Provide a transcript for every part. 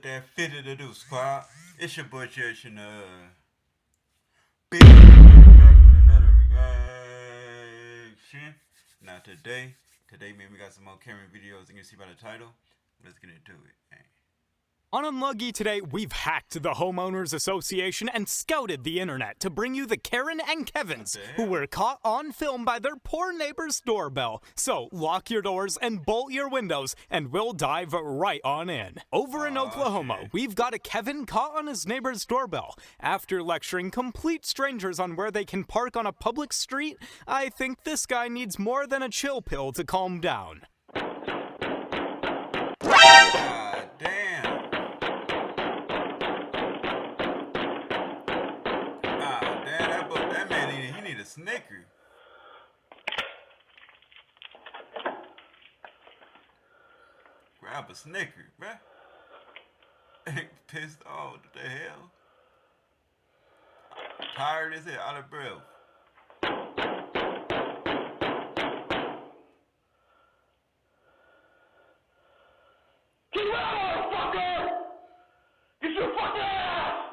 that fitted to do, squad. It's your boy Jason, big back with another reaction. Now today, man, we got some more Cameron videos. You can see by the title. Let's get into it. Hey. On Unlucky today, we've hacked the Homeowners Association and scouted the internet to bring you the Karen and Kevins who were caught on film by their poor neighbor's doorbell. So lock your doors and bolt your windows, and we'll dive right on in. Over in Oklahoma, we've got a Kevin caught on his neighbor's doorbell. After lecturing complete strangers on where they can park on a public street, I think this guy needs more than a chill pill to calm down. Snicker. Grab a Snicker, bruh. Pissed off. What the hell? Tired as hell, out of breath. Get out, fucker! Get your fucking ass!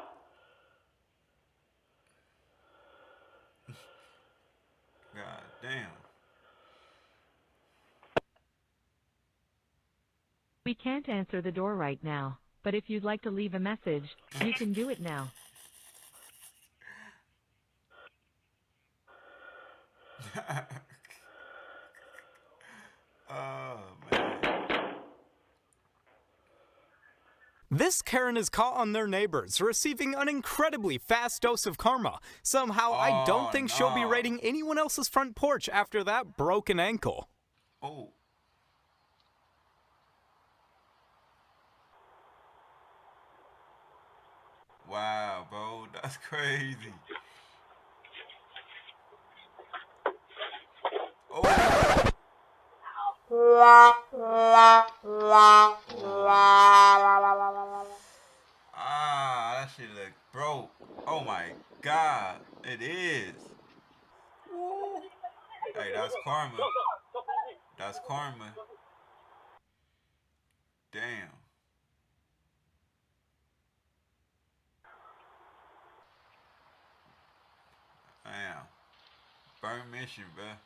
God damn. We can't answer the door right now, but if you'd like to leave a message, you can do it now. Oh, man. This Karen is caught on their neighbors, receiving an incredibly fast dose of karma. Somehow, I don't think she'll be raiding anyone else's front porch after that broken ankle. Oh. Wow, bro, that's crazy. Oh. Ah, that shit look broke. Oh my God, it is. Woo. Hey, that's karma. That's karma. Damn. Damn. Burn mission, bruh.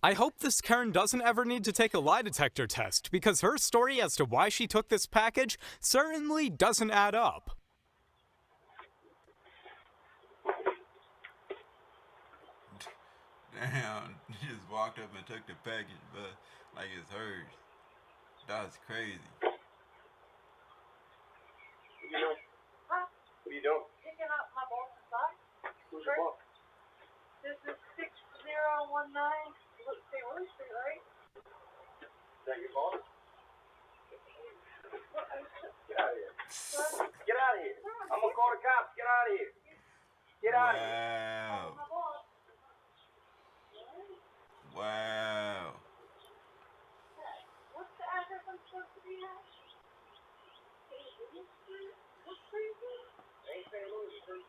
I hope this Karen doesn't ever need to take a lie detector test, because her story as to why she took this package certainly doesn't add up. Damn, he just walked up and took the package, but like it's hers. That's crazy. What are you doing? Picking up my box inside. Who's your boss? This is 6019 St. Louis Street, right? Is that your boss? Get out of here. Get out of here. I'm gonna call the cops. Get out of here. Get out of here. My boss. Wow. What's the address I'm supposed to be at? What street is it? St. Louis Street.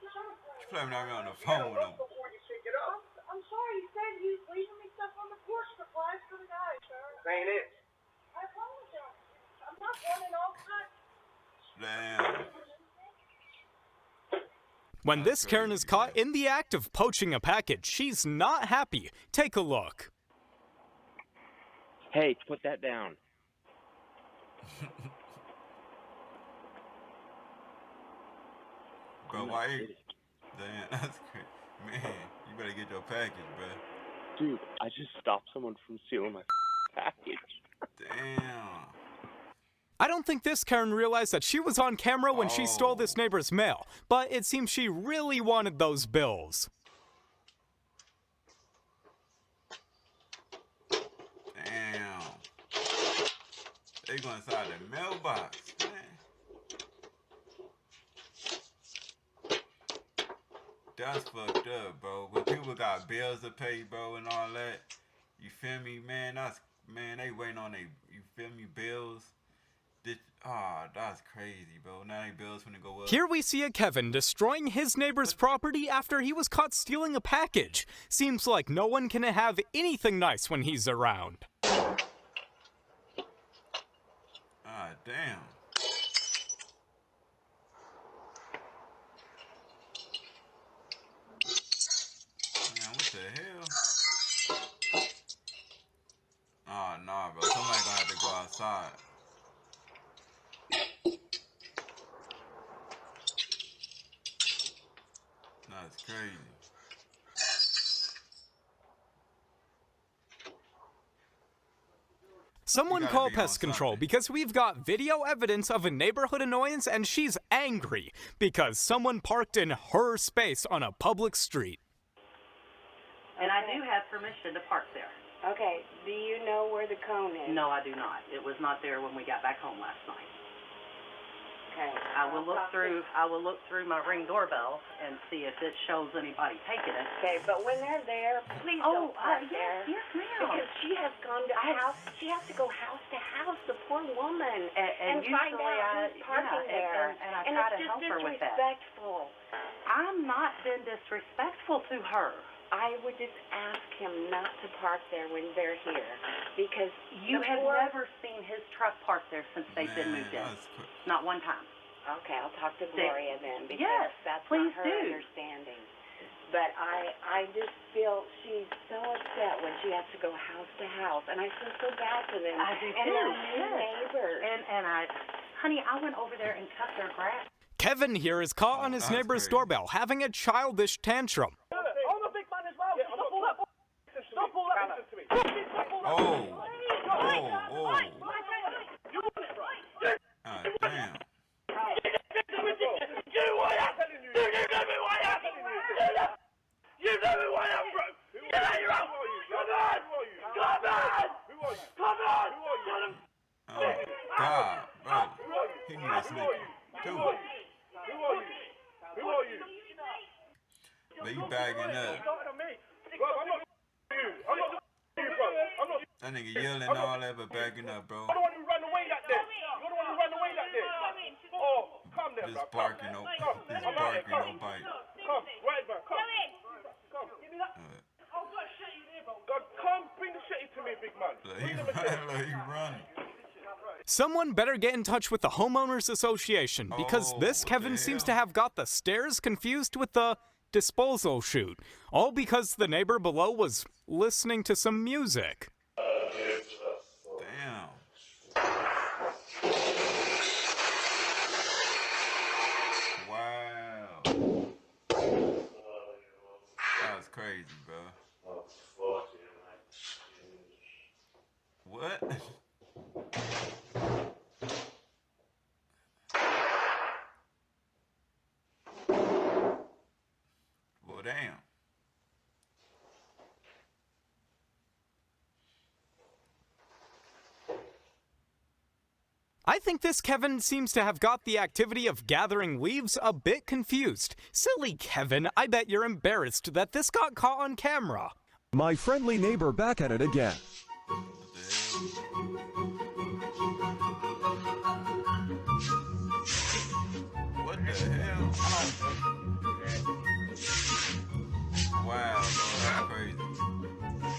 She probably not on the phone with him. Before you pick it up. I'm sorry, you said he was leaving me stuff on the porch. Supplies for the guy, sir. Ain't it? I apologize. I'm not running all kinds. Damn. When this Karen is caught in the act of poaching a package, she's not happy. Take a look. Hey, put that down. Bro, why you... Damn, that's crazy. Man, you better get your package, bro. Dude, I just stopped someone from stealing my package. Damn. I don't think this Karen realized that she was on camera when she stole this neighbor's mail, but it seems she really wanted those bills. Damn. They go inside the mailbox, man. That's fucked up, bro. When people got bills to pay, bro, and all that, you feel me, man? Man, they waiting on you feel me, bills. That's crazy, bro. Now they bills finna go up. Here we see a Kevin destroying his neighbor's property after he was caught stealing a package. Seems like no one can have anything nice when he's around. damn. Man, what the hell? Oh, nah, bro. Somebody gonna have to go outside. That's crazy. Someone gotta call be on pest control something. because we've got video evidence of a neighborhood annoyance and she's angry because someone parked in her space on a public street. And I do have permission to park there. Okay, do you know where the cone is? No, I do not. It was not there when we got back home last night. Okay. I will look through my Ring doorbell and see if it shows anybody taking it. Okay, but when they're there, please don't park there. Yes, ma'am. Because she has gone to she has to go house to house, the poor woman, And find usually out who's parking there. and I and try it's to just help her with that. disrespectful. I'm not been disrespectful to her. I would just ask him not to park there when they're here, because You have never seen his truck parked there since they've been moved in. Not one time. Okay, I'll talk to Gloria then, because Yes, that's please not her do. understanding. But I just feel she's so upset when she has to go house to house, and I feel so bad for them. I do and too. they're new neighbors. And honey, I went over there and cut their grass. Kevin here is caught on his that's neighbor's crazy. doorbell having a childish tantrum. I'm a big man as well. Stop all that. Stop all that. Listen to me. Oh. Oh. You want it, right? Ah, damn. You what I'm telling you. You know me what I'm telling you. You know me what I'm bro. Get out your house. Come on. Come on. Who are you? Come on. Who are you? Oh, God, bro. He need a sneaker. Dude. Who are you? Who are you? But you bagging up. Starting on me. Bro, I'm not you. I'm not you, bro. I'm not. That nigga yelling all that, but bagging up, bro. You're the one who ran away that day. You're the one who ran away that day. Oh, come there, bro. Just barking, no, Come. just I'm out there. barking, no bite. Come, right, man. Come. Come. Give me that. I've got shit in here, bro. God, come, bring the shit to me, big man. Look, he running, he running. Someone better get in touch with the Homeowners Association because Oh, this what Kevin the seems hell? to have got the stairs confused with the disposal chute. All because the neighbor below was listening to some music. Damn. Wow. That was crazy, bro. What? Well, damn. I think this Kevin seems to have got the activity of gathering leaves a bit confused. Silly Kevin, I bet you're embarrassed that this got caught on camera. My friendly neighbor back at it again. What the hell? Wow, bro, that's crazy.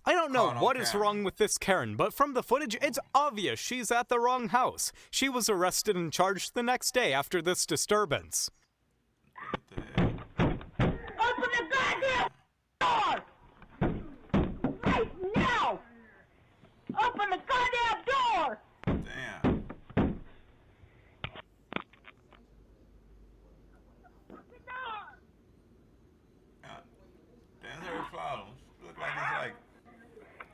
I don't know Caught on what is camera. wrong with this Karen, but from the footage, it's obvious she's at the wrong house. She was arrested and charged the next day after this disturbance. What the hell? Open the goddamn door! Right now! Open the goddamn door! Damn. That's her problem. Look like it's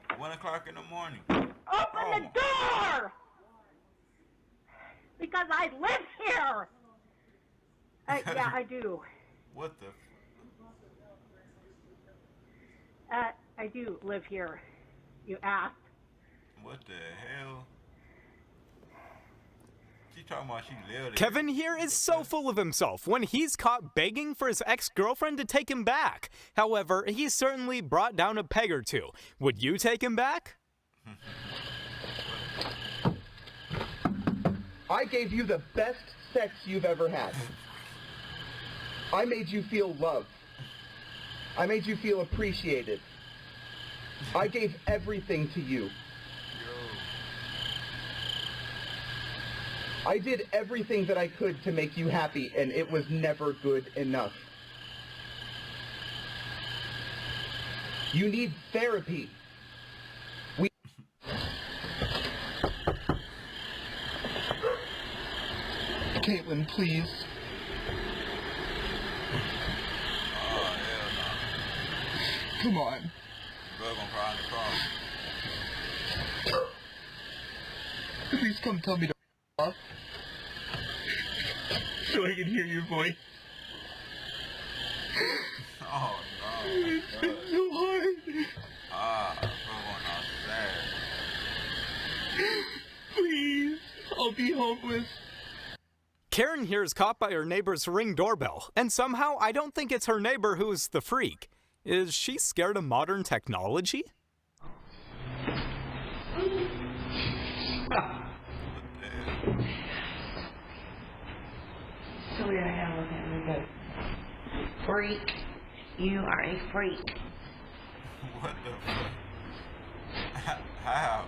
like 1 o'clock in the morning. Open the door! Because I live here! Yeah, I do. What the? I do live here. You asked. What the hell? She talking about she lived Kevin here is so full of himself when he's caught begging for his ex-girlfriend to take him back. However, he's certainly brought down a peg or two. Would you take him back? I gave you the best sex you've ever had. I made you feel loved. I made you feel appreciated. I gave everything to you. I did everything that I could to make you happy, and it was never good enough. You need therapy. Caitlin, please. Oh, hell no. Come on. Bro gonna cry in the car. Please come tell me to off. So I can hear your voice. Oh no. It's been so hard. Ah, bro going all sad. Please. I'll be homeless. Karen here is caught by her neighbor's Ring doorbell, and somehow I don't think it's her neighbor who's the freak. Is she scared of modern technology? So we're gonna have with him. We go, freak. You are a freak. What the fuck? How?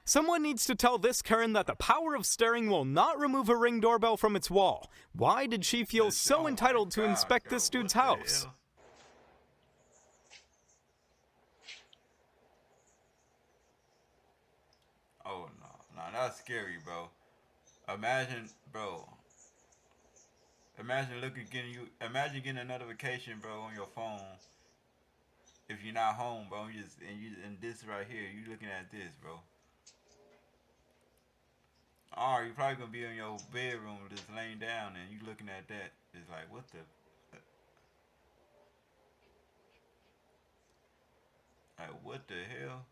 Someone needs to tell this Karen that the power of staring will not remove a Ring doorbell from its wall. Why did she feel so entitled to inspect this dude's house? Oh no, that's scary, bro. Imagine, bro. Imagine imagine getting a notification, bro, on your phone. If you're not home, bro, and this right here, you looking at this, bro. Or you probably gonna be in your bedroom just laying down and you looking at that. It's like, what the? Like, what the hell?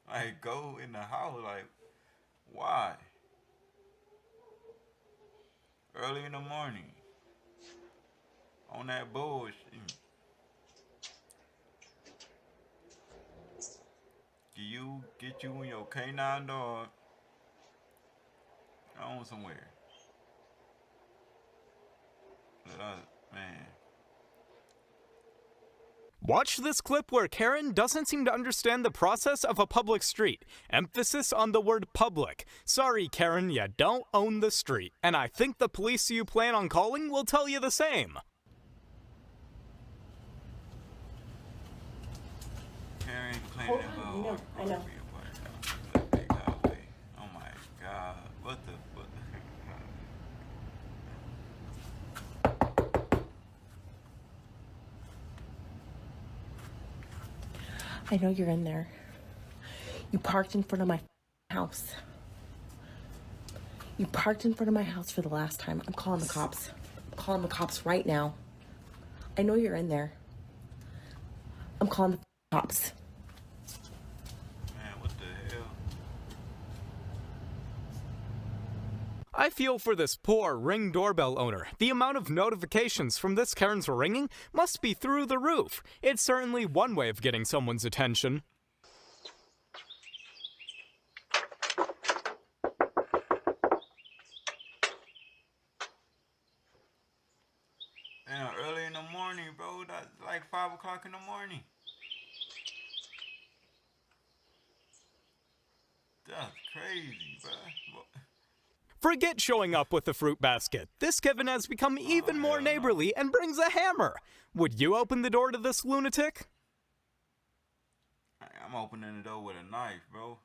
Like, go in the house, like, why? Early in the morning. On that bullshit. Do you get you and your canine dog on somewhere? Man. Watch this clip where Karen doesn't seem to understand the process of a public street. Emphasis on the word public. Sorry, Karen, you don't own the street. And I think the police you plan on calling will tell you the same. Karen claiming No, I know. Oh my God. What the fuck? I know you're in there. You parked in front of my house. You parked in front of my house for the last time. I'm calling the cops. I'm calling the cops right now. I know you're in there. I'm calling the cops. Man, what the hell? I feel for this poor Ring doorbell owner. The amount of notifications from this Karen's ringing must be through the roof. It's certainly one way of getting someone's attention. Damn, early in the morning, bro. That's like 5 o'clock in the morning. That's crazy, bro. Forget showing up with a fruit basket. This Kevin has become even more neighborly and brings a hammer. Would you open the door to this lunatic? I'm opening the door with a knife, bro.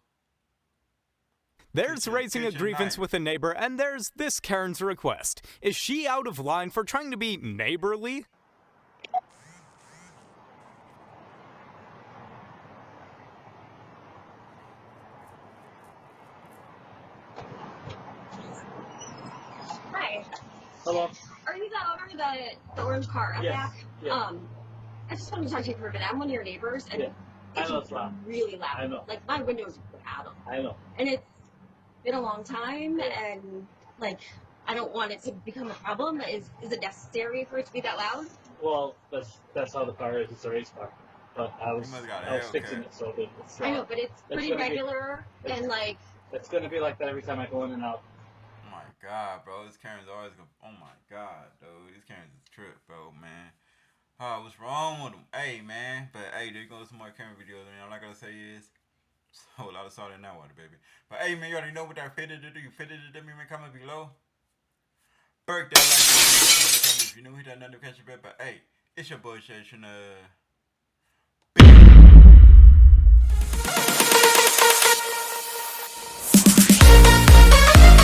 There's raising a grievance with a neighbor, and there's this Karen's request. Is she out of line for trying to be neighborly? Hi. Hello. Are you the owner of the orange car up Yes. back? Yeah. I just wanted to talk to you for a minute. I'm one of your neighbors, and Yeah. I it's know it's loud. really loud. I know. Like, my windows had them. I know. And it's been a long time, and like I don't want it to become a problem. Is it necessary for it to be that loud? Well, that's how the car is. It's a race car. But I was fixing it, so it's. I know, but it's pretty regular, and like. It's gonna be like that every time I go in and out. Oh my God, bro, this Karen's always gonna. Oh my God, dude, these Karen's a trip, bro, man. What's wrong with them? Hey, man, but hey, there goes some more Karen videos, and all I gotta say is. A whole lot of salt in that water, baby. But hey, man, you already know what that fitted to do. You fitted it to me, man. Comment below. Birthday like if you know hit that notification bell. But hey, it's your boy Shay.